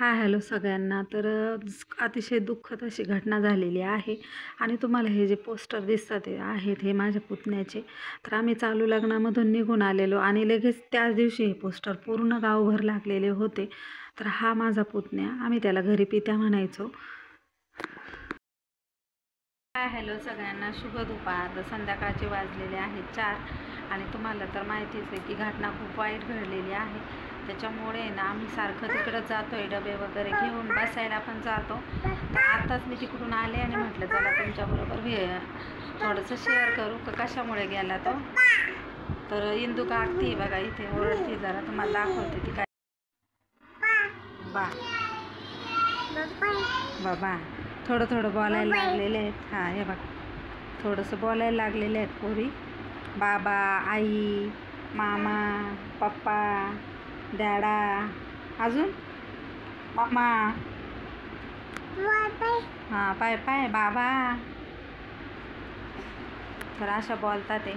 Hello सगळ्यांना. तर अतिशय दुःखद अशी घटना झालेली आहे आणि तुम्हाला हे जे पोस्टर दिसतात ते आहेत हे माझ्या पुतण्याचे. तर आम्ही चालू लग्नामधून निघून आलेलो आणि लगेच त्याच दिवशी हे पोस्टर पूर्ण गावभर लागलेले होते. तर हा माझा पुतण्या, आम्ही त्याला घरी पित्या म्हणायचो. हॅलो सगळ्यांना, शुभ दुपार. संध्याकाळचे वाजलेले आहेत 4 आणि तुम्हाला तर माहितीच आहे की घटना खूप वाईट घडलेली आहे. त्याच्यामुळे ना आम्ही सारखं तिकडं जातोय, डबे वगैरे घेऊन बसायला पण जातो. तर आताच मी तिकडून आले आणि म्हटलं चला तुमच्याबरोबर थोडंसं शेअर करू का कशामुळे गेला तो. तर इंदू काकती बघा इथे ओरडती, जरा तुम्हाला दाखवते ती काय. बाबा थोडं थोडं बोलायला लागलेले आहेत. हां हे बघ, थोडंसं बोलायला लागलेले आहेत पोरी. बाबा, आई, मामा, पप्पा, डॅडा, अजून मामा. हां पाय पाय बाबा. तर अशा बोलतात ते.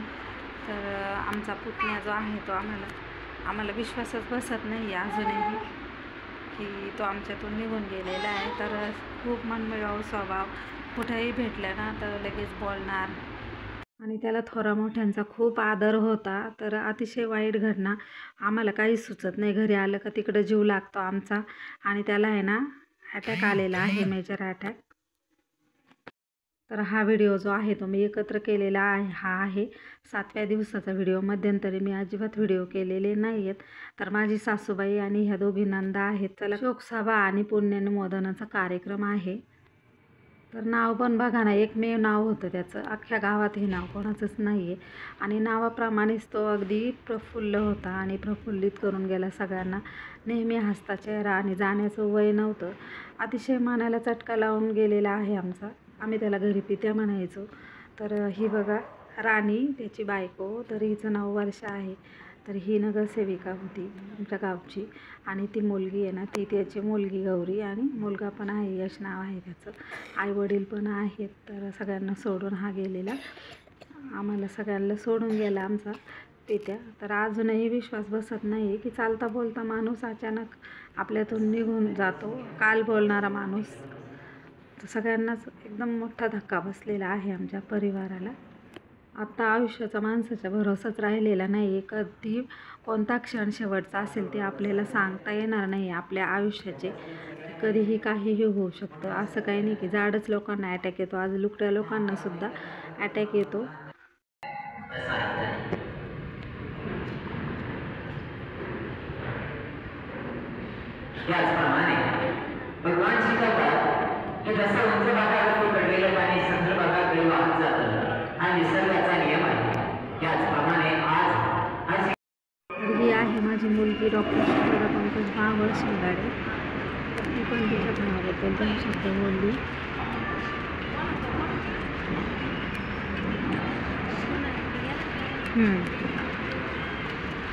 तर आमचा पुतण्या जो आहे तो आम्हाला विश्वासच बसत नाही आहे अजूनही की तो आमच्यातून निघून गेलेला आहे. तर खूप मनमिळावू स्वभाव, कुठेही भेटलं ना तर लगेच बोलणार आणि त्याला थोरा मोठ्यांचा खूप आदर होता. तर अतिशय वाईट घटना, आम्हाला काही सुचत नाही. घरी आलं का तिकडं जीव लागतो आमचा आणि त्याला आहे ना अटॅक आलेला आहे, मेजर अटॅक. तर हा व्हिडिओ जो आहे तो मी एकत्र केलेला आहे. हा आहे 7व्या दिवसाचा व्हिडिओ. मध्यंतरी मी अजिबात व्हिडिओ केलेले नाही आहेत. तर माझी सासूबाई आणि ह्या दोघी नंदा आहेत. चला शोकसभा आणि पुण्यनुमोदनाचा कार्यक्रम आहे. तर नाव पण बघा ना, एकमेव नाव होतं त्याचं. अख्ख्या गावात हे नाव कोणाचंच नाही आहे आणि नावाप्रमाणेच तो अगदी प्रफुल्ल होता आणि प्रफुल्लित करून गेला सगळ्यांना. नेहमी हसता चेहरा आणि जाण्याचं वय नव्हतं. अतिशय मनाला चटका लावून गेलेला आहे आमचा. आम्ही त्याला घरी पित्या म्हणायचो. तर ही बघा राणी त्याची बायको. तर हिचं नाव वर्षा आहे. तर ही नगरसेविका होती आमच्या गावची आणि ती मुलगी आहे ना ती त्याची मुलगी गौरी आणि मुलगा पण आहे, यश नाव आहे त्याचं. आईवडील पण आहेत. तर सगळ्यांना सोडून हा गेलेला, आम्हाला सगळ्यांना सोडून गेला आमचा पित्या. तर अजूनही विश्वास बसत नाही की चालता बोलता माणूस अचानक आपल्यातून निघून जातो. काल बोलणारा माणूस. तर सगळ्यांनाच एकदम मोठा धक्का बसलेला आहे आमच्या परिवाराला. आत्ता आयुष्याचा माणसाचा भरोसाच राहिलेला नाही आहे. कधी कोणता क्षण शेवटचा असेल ते आपल्याला सांगता येणार नाही. आपल्या आयुष्याचे कधीही काहीही होऊ शकतं. असं काही नाही की जाडच लोकांना अटॅक येतो, आज लुकड्या लोकांनासुद्धा अटॅक येतो. त्याचप्रमाणे भगवान शिकवतात की जसं उंच भागात पडलेलं पाणी समुद्र भागाकडे वाहत जातं, हा निसर्गाचा नियम आहे. त्याचप्रमाणे आज ही आहे माझी मुलगी डॉक्टर शुभदा पंकज बावळ शिंगाडे. ती पण तिच्या भावाबद्दल 2 शब्द बोलली.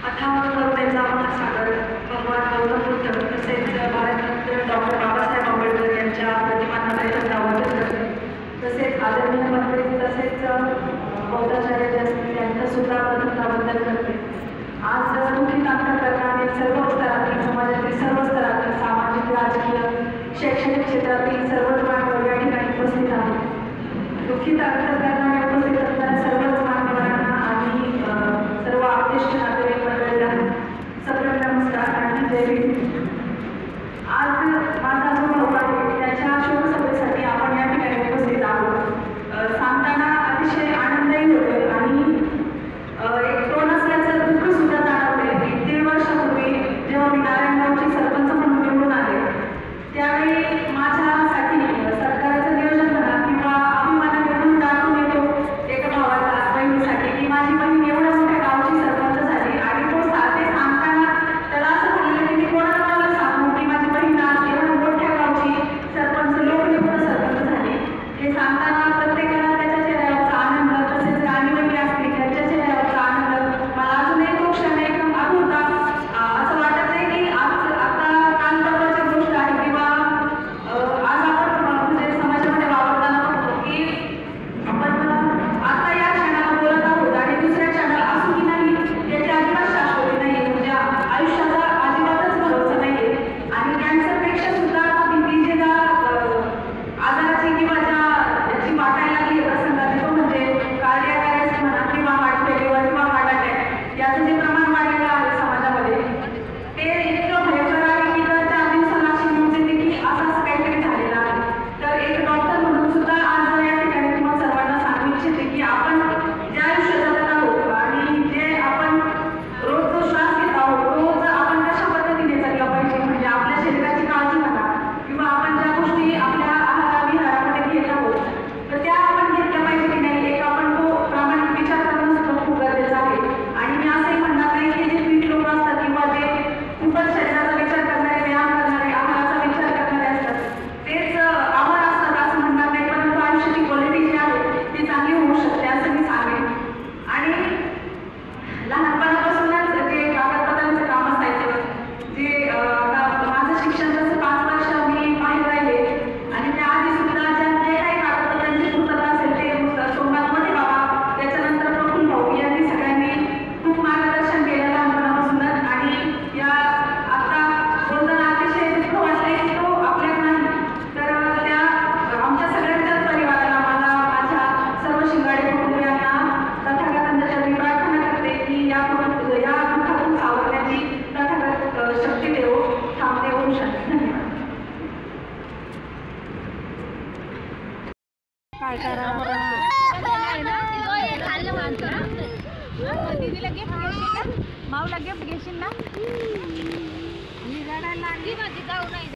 अथांग करुणेचा महासागर भगवान गौतम बुद्ध तसेच भारतरत्न डॉक्टर बाबासाहेब आंबेडकर यांच्या प्रतिमांना श्रद्धांजली करते. तसेच आदरणीय मंत्री तसेच बौद्धाचार्य जे असतील त्यांच्यासुद्धा श्रद्धांजली करते. आज दुःखी नाट्य प्रकरणातील सर्व स्तरातील, समाजातील सर्व स्तरातील, सामाजिक, राजकीय, शैक्षणिक क्षेत्रातील सर्वच मान्यवर या ठिकाणी उपस्थित आहेत. दुःखी नाट्य प्रकरणाने उपस्थित असणाऱ्या सर्वच मान्यवरांना आणि सर्व आदेश नातेवाईक मंडळीला सगळं नमस्कार आणि जय भीम. आज माझा जो भाऊ आहे त्याच्या शोकसभेसाठी आपण या ठिकाणी उपस्थित आहोत. सांगताना अतिशय आनंदही होतोय आणि एक दोन असल्याचं दुःख सुद्धा जाणवते. 1-1.5 वर्षापूर्वी जेव्हा मी नारायणगावची सरपंच म्हणून निवडून आले त्यावेळी माझ्यासाठी सरकारचं नियोजन म्हणा किंवा अभिमानाने म्हणून दाखवून येतो एका भावाला बहिणीसाठी की माझी बहीण एवढ्या मोठ्या गावची सरपंच झाली आणि तो ते सांगताना त्याला असं म्हणलं की मी कोणाला सांगू की माझी बहीण आज एवढ्या मोठ्या माऊला गिफ्ट घेशील ना? मी रडायला लागली. ती माझी जाऊ नाही